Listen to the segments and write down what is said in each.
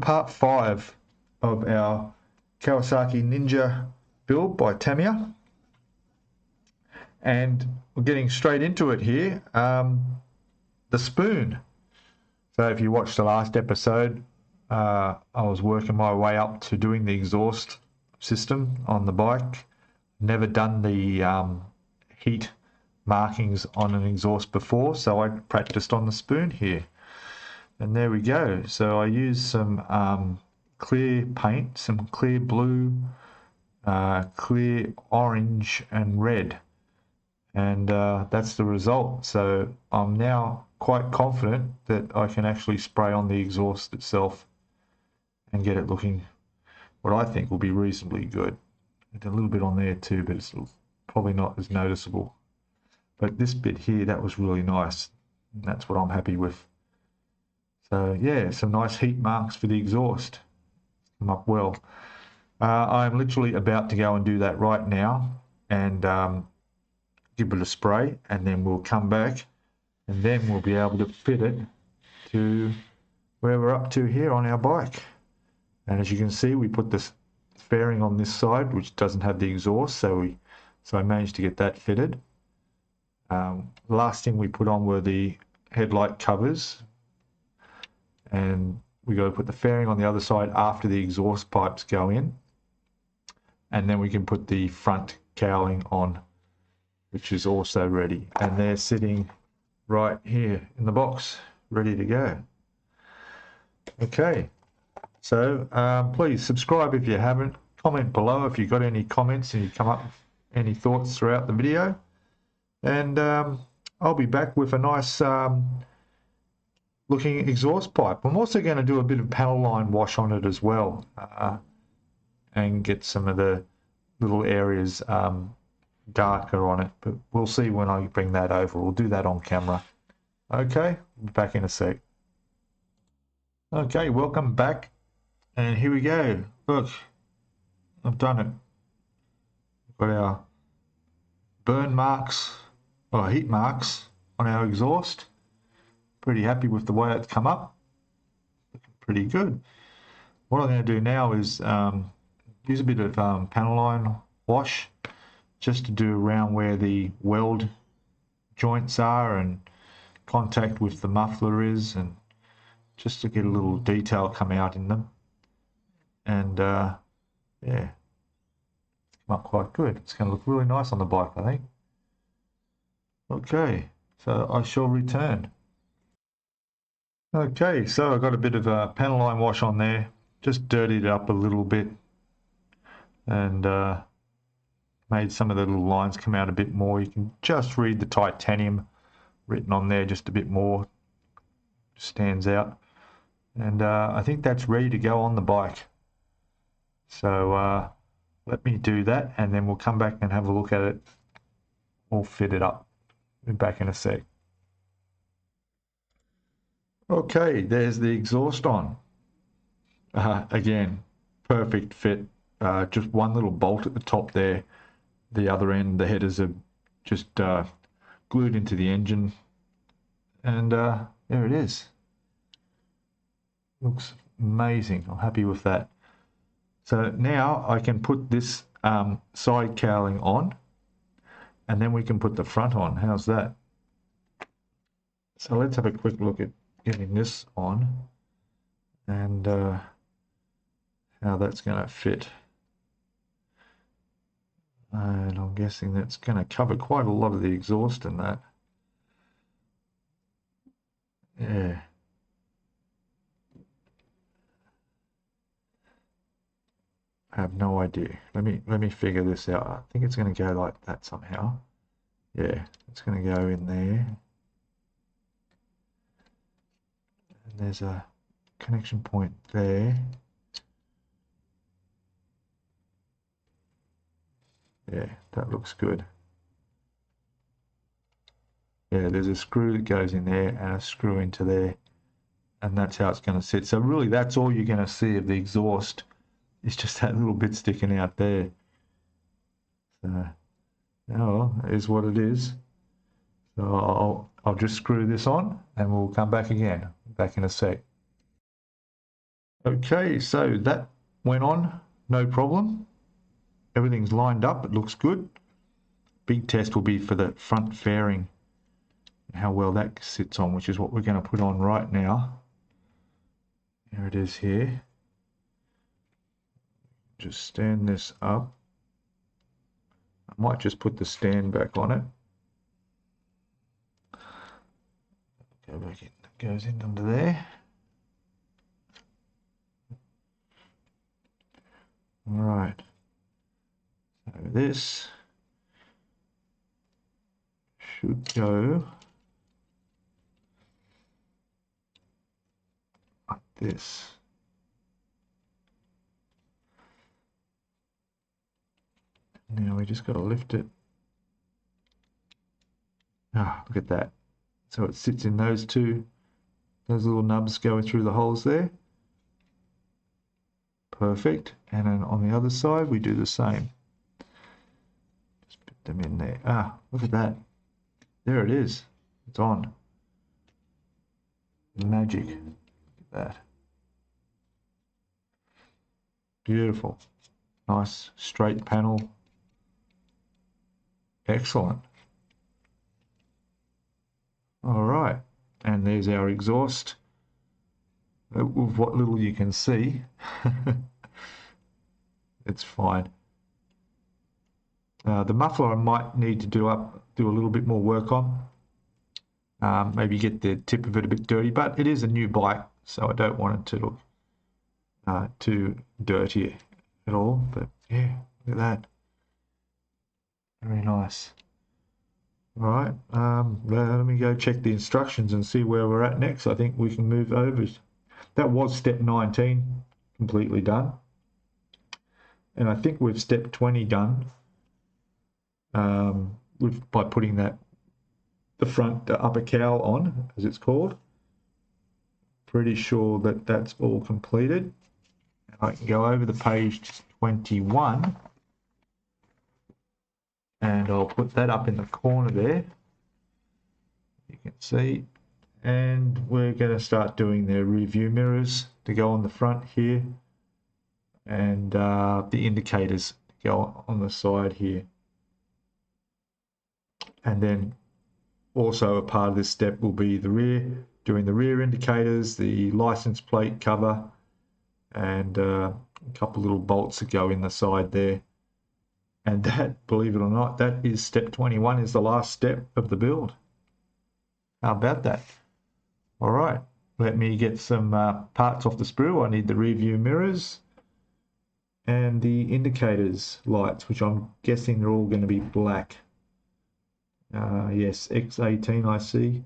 part 5 of our Kawasaki Ninja build by Tamiya, and we're getting straight into it here. The spoon. So if you watched the last episode, I was working my way up to doing the exhaust system on the bike. Never done the heat markings on an exhaust before, so I practiced on the spoon here. And there we go. So I used some clear paint, some clear blue, clear orange and red, and that's the result. So I'm now quite confident that I can actually spray on the exhaust itself and get it looking what I think will be reasonably good. A little bit on there too, but it's probably not as noticeable. But this bit here, that was really nice, and that's what I'm happy with. So yeah, some nice heat marks for the exhaust. Come up well. I'm literally about to go and do that right now and give it a spray, and then we'll come back and then we'll be able to fit it to where we're up to here on our bike. And as you can see, we put this fairing on this side, which doesn't have the exhaust, so I managed to get that fitted. Last thing we put on were the headlight covers, and we got to put the fairing on the other side after the exhaust pipes go in, and then we can put the front cowling on, which is also ready, and they're sitting right here in the box ready to go. Okay, so please subscribe if you haven't, comment below if you've got any comments and you come up with any thoughts throughout the video, and I'll be back with a nice looking exhaust pipe. I'm also going to do a bit of panel line wash on it as well, and get some of the little areas darker on it, but we'll see when I bring that over. We'll do that on camera. Okay, back in a sec. Okay, welcome back, and here we go. Look, I've done it. We've got our burn marks, or heat marks on our exhaust. Pretty happy with the way it's come up. Looking pretty good. What I'm going to do now is use a bit of panel line wash just to do around where the weld joints are and contact with the muffler is, and just to get a little detail come out in them. And yeah, it's come up quite good. It's going to look really nice on the bike, I think. Okay, so I shall return. Okay, so I got a bit of a panel line wash on there, just dirtied it up a little bit, and made some of the little lines come out a bit more. You can just read the titanium written on there just a bit more, stands out. And I think that's ready to go on the bike. So let me do that, and then we'll come back and have a look at it all fitted up. Be back in a sec. Okay, there's the exhaust on. Again, perfect fit. Just one little bolt at the top there. The other end, the headers are just glued into the engine. And there it is. Looks amazing. I'm happy with that. So now I can put this side cowling on, and then we can put the front on. How's that? So let's have a quick look at getting this on and how that's going to fit. And I'm guessing that's going to cover quite a lot of the exhaust in that. Yeah. I have no idea. Let me figure this out. I think it's going to go like that somehow. Yeah, it's going to go in there. And there's a connection point there. Yeah, that looks good. Yeah, there's a screw that goes in there and a screw into there, and that's how it's going to sit. So really, that's all you're going to see of the exhaust. It's just that little bit sticking out there. So, well, it is what it is. So I'll just screw this on and we'll come back again, back in a sec. Okay, so that went on, no problem. Everything's lined up, it looks good. Big test will be for the front fairing, how well that sits on, which is what we're going to put on right now. There it is here. Just stand this up. I might just put the stand back on it. Go back in, it goes in under there. All right, so this should go like this. Now we just got to lift it. Ah, look at that. So it sits in those little nubs going through the holes there. Perfect. And then on the other side, we do the same. Just put them in there. Ah, look at that. There it is. It's on. Magic. Look at that. Beautiful. Nice straight panel. Excellent. All right. And there's our exhaust. With what little you can see. It's fine. The muffler I might need to do a little bit more work on. Maybe get the tip of it a bit dirty, but it is a new bike, so I don't want it to look too dirty at all. But yeah, look at that. Very nice. All right, let me go check the instructions and see where we're at next. I think we can move over. That was step 19 completely done. And I think we've step 20 done by putting the front upper cowl on, as it's called. Pretty sure that that's all completed. I can go over the page 21 and I'll put that up in the corner there. You can see. And we're going to start doing the rear view mirrors to go on the front here, and the indicators to go on the side here. And then also a part of this step will be the rear, doing the rear indicators, the license plate cover, and a couple little bolts that go in the side there. And that, believe it or not, that is step 21, is the last step of the build. How about that? All right, let me get some parts off the sprue. I need the rear view mirrors and the indicators lights, which I'm guessing they're all going to be black. Yes, X18 I see.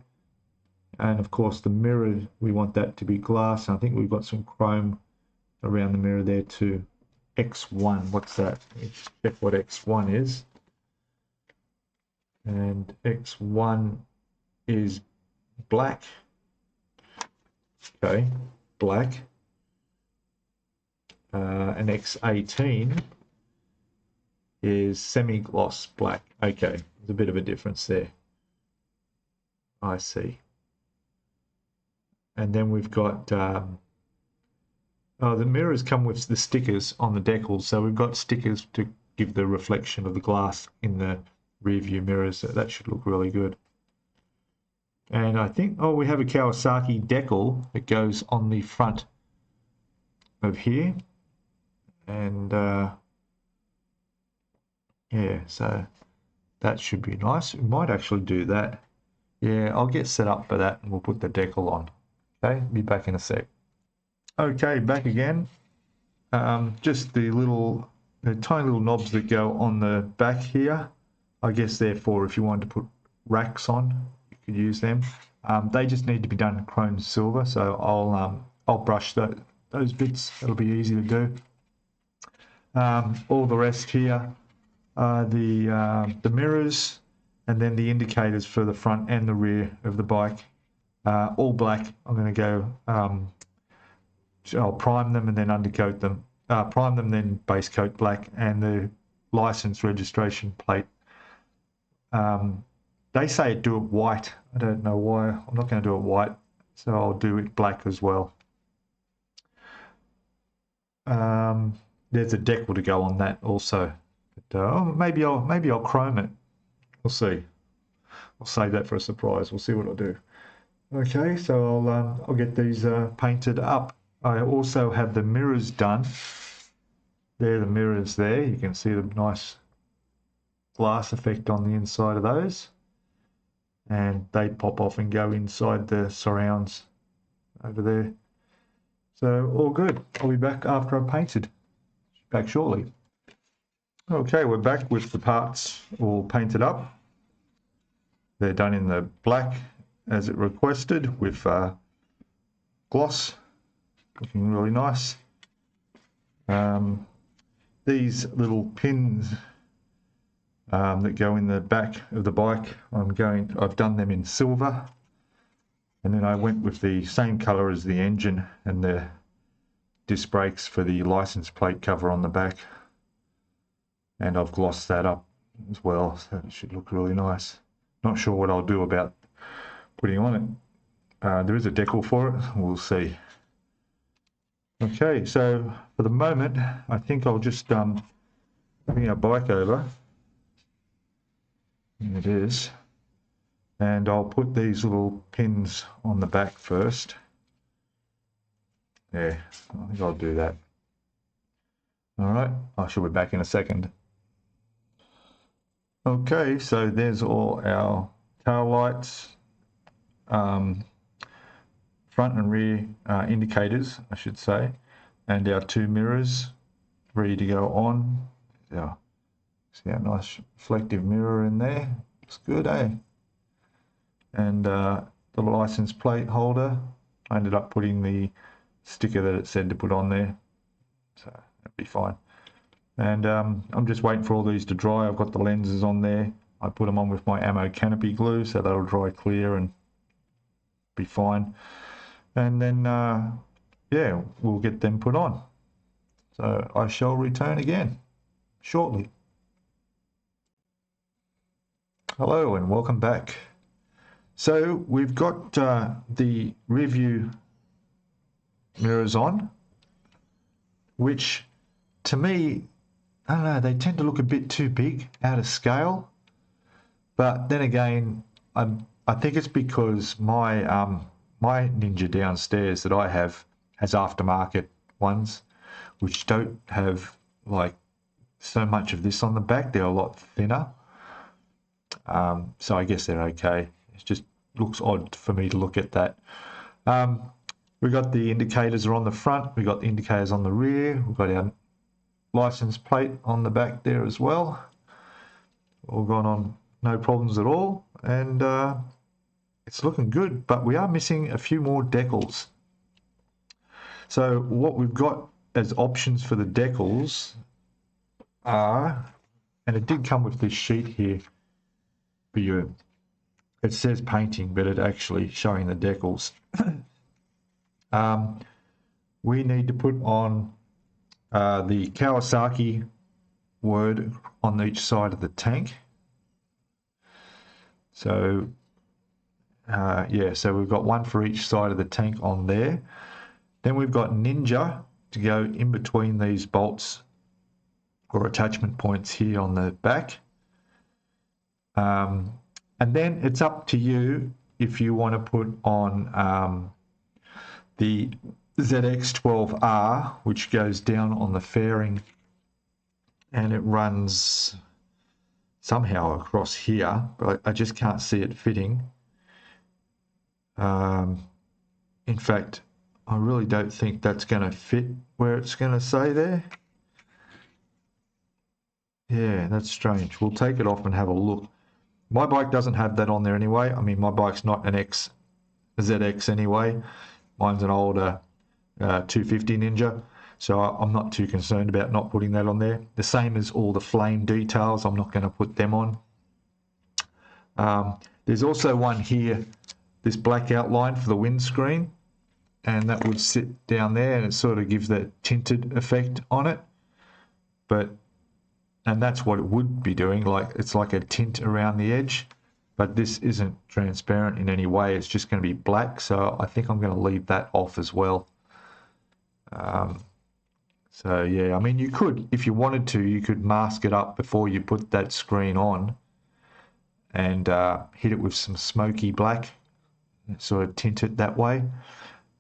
And of course the mirror, we want that to be glass. I think we've got some chrome around the mirror there too. X1, what's that? Let's check what X1 is. And X1 is black. Okay, black. And X18 is semi-gloss black. Okay, there's a bit of a difference there. I see. And then we've got the mirrors come with the stickers on the decals, so we've got stickers to give the reflection of the glass in the rear view mirrors. So that should look really good. And I think, we have a Kawasaki decal that goes on the front of here. And yeah, so that should be nice. We might actually do that. Yeah, I'll get set up for that and we'll put the decal on. Okay, be back in a sec. Okay, back again. Just the tiny little knobs that go on the back here. I guess therefore if you wanted to put racks on, you could use them. They just need to be done chrome silver, so I'll brush those bits. It'll be easy to do. All the rest here are the mirrors and then the indicators for the front and the rear of the bike. All black. I'm going to go, I'll prime them and then undercoat them. Prime them, then base coat black, and the license registration plate. They say do it white. I don't know why. I'm not going to do it white, so I'll do it black as well. There's a decal to go on that also. But, maybe I'll chrome it. We'll see. I'll save that for a surprise. We'll see what I'll do. Okay, so I'll get these painted up. I also have the mirrors done. There, the mirrors there. You can see the nice glass effect on the inside of those. And they pop off and go inside the surrounds over there. So all good. I'll be back after I've painted. Back shortly. Okay, we're back with the parts all painted up. They're done in the black as it requested with gloss, looking really nice. These little pins that go in the back of the bike, I've done them in silver, and then I went with the same color as the engine and the disc brakes for the license plate cover on the back, and I've glossed that up as well, so it should look really nice. Not sure what I'll do about putting on it. There is a decal for it, we'll see. Okay, so for the moment I think I'll just bring our bike over. There it is, and I'll put these little pins on the back first. Yeah, I think I'll do that. Alright, I shall be back in a second. Okay, so there's all our tail lights, front and rear indicators, I should say, and our two mirrors ready to go on. Yeah, see our nice reflective mirror in there. Looks good, eh? And the license plate holder, I ended up putting the sticker that it said to put on there, so that'd be fine. And I'm just waiting for all these to dry. I've got the lenses on there. I put them on with my ammo canopy glue, so that'll dry clear and be fine. And then, yeah, we'll get them put on. So I shall return again shortly. Hello and welcome back. So we've got the rear view mirrors on, which to me, I don't know, they tend to look a bit too big, out of scale. But then again, I think it's because my my Ninja downstairs that I have has aftermarket ones, which don't have like so much of this on the back. They're a lot thinner. So I guess they're okay. It just looks odd for me to look at that. We've got the indicators are on the front. We've got the indicators on the rear. We've got our license plate on the back there as well. All gone on, no problems at all. And it's looking good, but we are missing a few more decals. So what we've got as options for the decals are, and it did come with this sheet here for you. It says painting, but it actually showing the decals. We need to put on the Kawasaki word on each side of the tank. So yeah, so we've got one for each side of the tank on there. Then we've got Ninja to go in between these bolts or attachment points here on the back. And then it's up to you if you want to put on the ZX-12R, which goes down on the fairing and it runs somehow across here, but I just can't see it fitting. In fact, I really don't think that's going to fit where it's going to say there. Yeah, that's strange. We'll take it off and have a look. My bike doesn't have that on there anyway. I mean, my bike's not an ZX anyway. Mine's an older 250 Ninja, so I'm not too concerned about not putting that on there. The same as all the flame details, I'm not going to put them on. There's also one here, this black outline for the windscreen, and that would sit down there and it sort of gives that tinted effect on it. And that's what it would be doing, like it's like a tint around the edge, but this isn't transparent in any way. It's just going to be black, so I think I'm going to leave that off as well. So yeah, I mean, you could, if you wanted to, you could mask it up before you put that screen on and hit it with some smoky black, sort of tint it that way.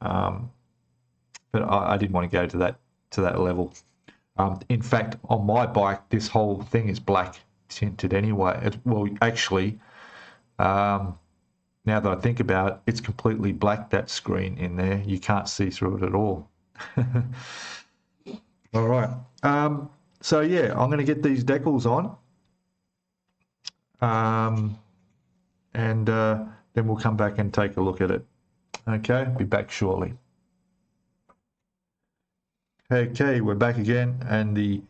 But I didn't want to go to that level. In fact, on my bike, this whole thing is black tinted anyway. Well, actually, now that I think about it, it's completely black, that screen in there. You can't see through it at all. All right. So yeah, I'm going to get these decals on. And then we'll come back and take a look at it. Okay, be back shortly. Okay, we're back again, and the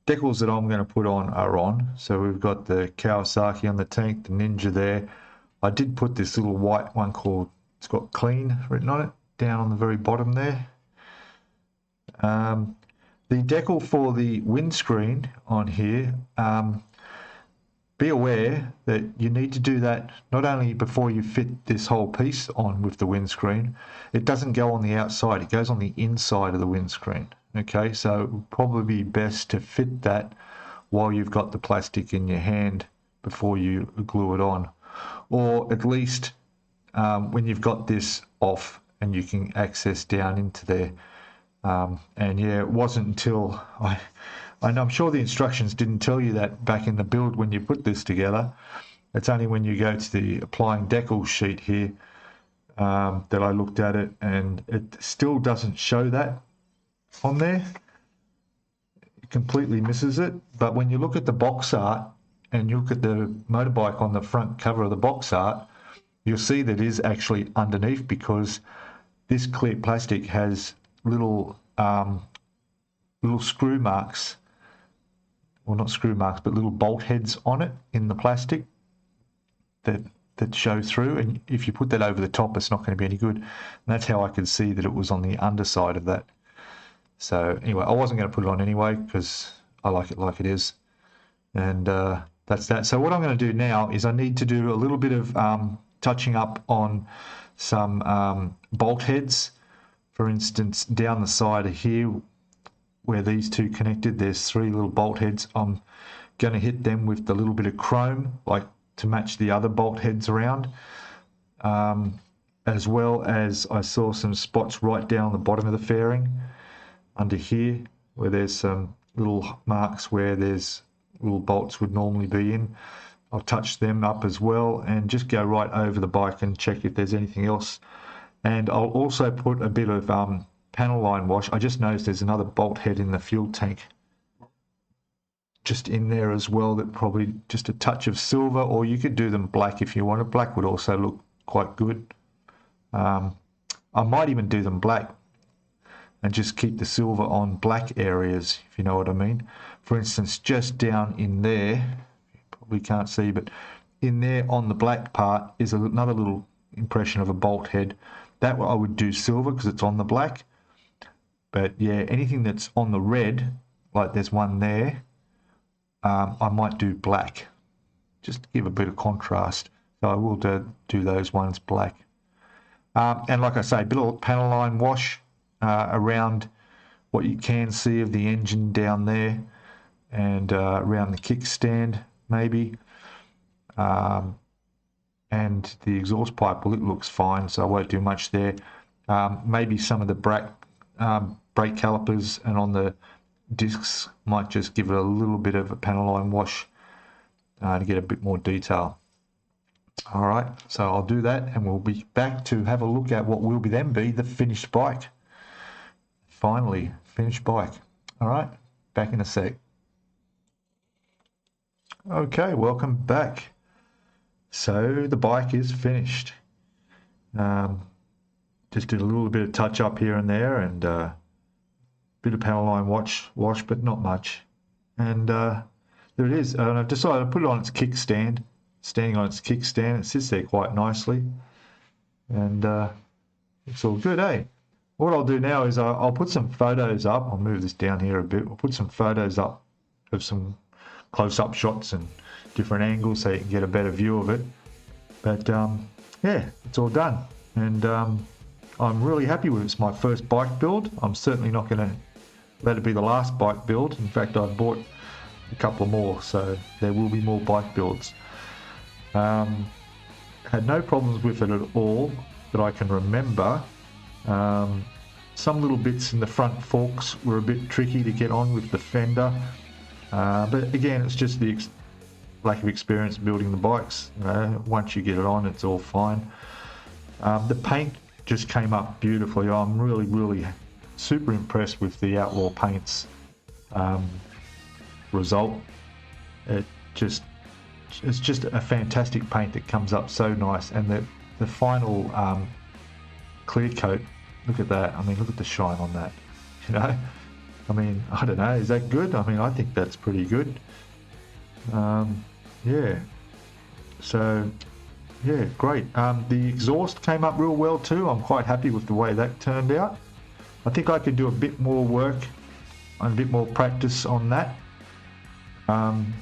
decals that I'm going to put on are on. So we've got the Kawasaki on the tank, the Ninja there. I did put this little white one called, it's got clean written on it, down on the very bottom there. The decal for the windscreen on here, be aware that you need to do that not only before you fit this whole piece on with the windscreen. It doesn't go on the outside, it goes on the inside of the windscreen. Okay, so it would probably be best to fit that while you've got the plastic in your hand before you glue it on, or at least when you've got this off and you can access down into there. And yeah, it wasn't until I'm sure the instructions didn't tell you that back in the build when you put this together. It's only when you go to the applying decal sheet here that I looked at it, and it still doesn't show that on there. It completely misses it. But when you look at the box art and you look at the motorbike on the front cover of the box art, you'll see that it is actually underneath, because this clear plastic has little screw marks, well, not screw marks, but little bolt heads on it in the plastic that show through. And if you put that over the top, it's not going to be any good. And that's how I could see that it was on the underside of that. So anyway, I wasn't going to put it on anyway because I like it like it is. And that's that. So what I'm going to do now is I need to do a little bit of touching up on some bolt heads. For instance, down the side of here, where these two connected, there's three little bolt heads. I'm going to hit them with the little bit of chrome, like to match the other bolt heads around. As well as I saw some spots right down the bottom of the fairing under here, where there's some little marks where there's little bolts would normally be in. I'll touch them up as well and just go right over the bike and check if there's anything else. And I'll also put a bit of panel line wash. I just noticed there's another bolt head in the fuel tank just in there as well, that probably just a touch of silver, or you could do them black if you wanted. Black would also look quite good. I might even do them black and just keep the silver on black areas, if you know what I mean. For instance, just down in there, you probably can't see, but in there on the black part is another little impression of a bolt head. That I would do silver because it's on the black. But yeah, anything that's on the red, like there's one there, I might do black, just to give a bit of contrast. So I will do those ones black. And like I say, a bit of panel line wash around what you can see of the engine down there, and around the kickstand maybe. And the exhaust pipe, well, it looks fine, so I won't do much there. Maybe some of the brake calipers and on the discs might just give it a little bit of a panel line wash to get a bit more detail. All right, so I'll do that, and we'll be back to have a look at what will then be the finished bike. Finally, finished bike. All right, back in a sec. Okay, welcome back. So the bike is finished. Just did a little bit of touch up here and there, and bit of panel line wash, but not much. And there it is. And I've decided to put it on its kickstand. Standing on its kickstand, it sits there quite nicely, and it's all good, eh? What I'll do now is I'll put some photos up. I'll move this down here a bit. I'll put some photos up of some close-up shots and different angles so you can get a better view of it. But yeah, it's all done, and I'm really happy with it. It's my first bike build. I'm certainly not going to that'd be the last bike build. In fact, I bought a couple more, so there will be more bike builds. Had no problems with it at all that I can remember. Some little bits in the front forks were a bit tricky to get on with the fender, but again, it's just the lack of experience building the bikes. Once you get it on, it's all fine. The paint just came up beautifully. I'm really super impressed with the Outlaw Paints result. It's just a fantastic paint that comes up so nice, and the final clear coat, look at that. I mean, look at the shine on that, you know. I mean, I don't know, is that good? I mean, I think that's pretty good. Yeah, so yeah, great. The exhaust came up real well too. I'm quite happy with the way that turned out. I think I could do a bit more work and a bit more practice on that, and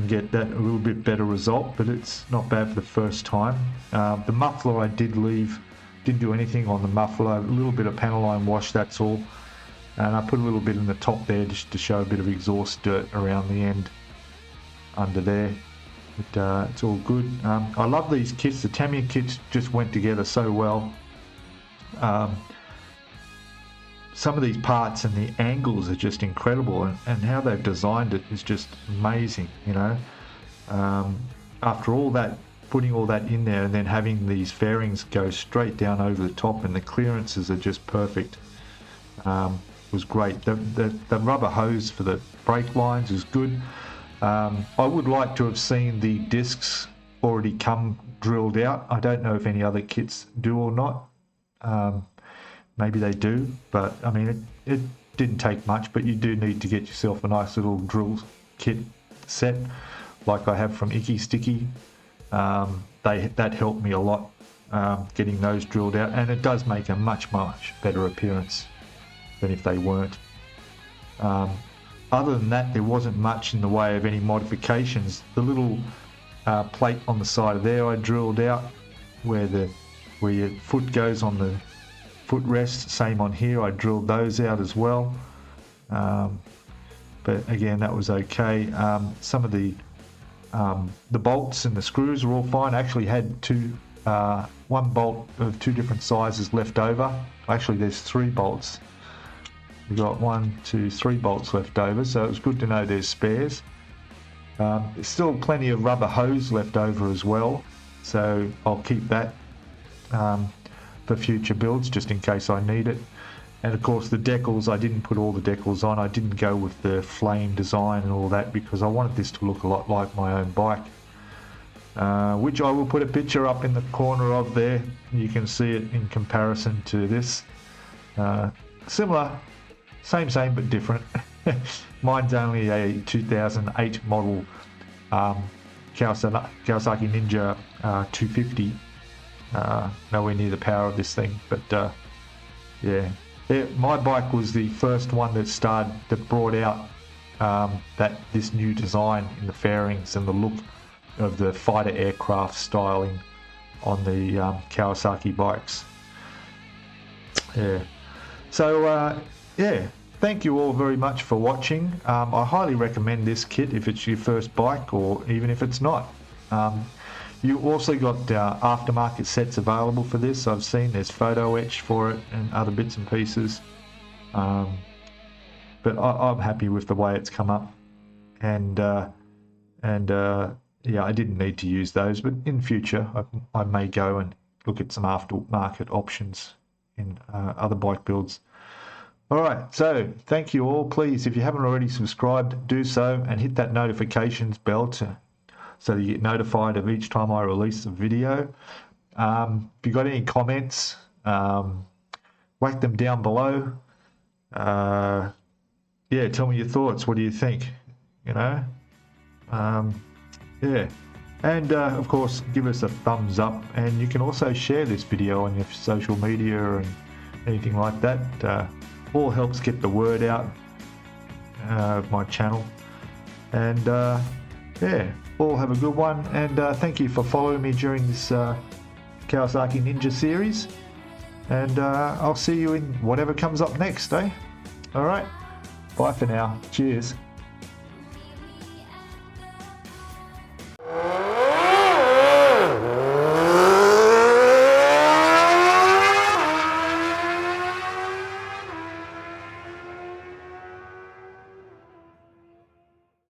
get that a little bit better result, but it's not bad for the first time. The muffler I did leave, didn't do anything on the muffler, a little bit of panel line wash, that's all. And I put a little bit in the top there just to show a bit of exhaust dirt around the end under there. But it's all good. I love these kits. The Tamiya kits just went together so well. Some of these parts and the angles are just incredible, and how they've designed it is just amazing, you know. After all that, putting all that in there and then having these fairings go straight down over the top, and the clearances are just perfect, was great. The rubber hose for the brake lines is good. I would like to have seen the discs already come drilled out. I don't know if any other kits do or not. Maybe they do, but I mean, it didn't take much, but you do need to get yourself a nice little drill kit set like I have from Icky Sticky. That helped me a lot, getting those drilled out, and it does make a much better appearance than if they weren't. Other than that, there wasn't much in the way of any modifications. The little plate on the side of there I drilled out, where your foot goes on the footrest, same on here, I drilled those out as well. But again, that was okay. Some of the bolts and the screws are all fine. I actually had one bolt of two different sizes left over. Actually, there's 3 bolts. We've got 1, 2, 3 bolts left over, so it was good to know there's spares. There's still plenty of rubber hose left over as well, so I'll keep that for future builds just in case I need it. And of course the decals, I didn't put all the decals on. I didn't go with the flame design and all that because I wanted this to look a lot like my own bike, which I will put a picture up in the corner of there. You can see it in comparison to this. Similar, same but different. Mine's only a 2008 model Kawasaki Ninja 250. Nowhere near the power of this thing, but yeah, my bike was the first one that brought out this new design in the fairings and the look of the fighter aircraft styling on the Kawasaki bikes. Yeah, so yeah, thank you all very much for watching. I highly recommend this kit if it's your first bike, or even if it's not. You also got aftermarket sets available for this. I've seen there's photo etch for it and other bits and pieces. But I'm happy with the way it's come up. And yeah, I didn't need to use those, but in future I may go and look at some aftermarket options in other bike builds. Alright, so thank you all. Please, if you haven't already subscribed, do so and hit that notifications bell so that you get notified of each time I release a video. If you got any comments, whack them down below. Yeah, tell me your thoughts. What do you think? You know? Yeah. And of course, give us a thumbs up, and you can also share this video on your social media and anything like that. All helps get the word out of my channel. And yeah, all have a good one, and thank you for following me during this Kawasaki Ninja series, and I'll see you in whatever comes up next, eh? All right. Bye for now. Cheers.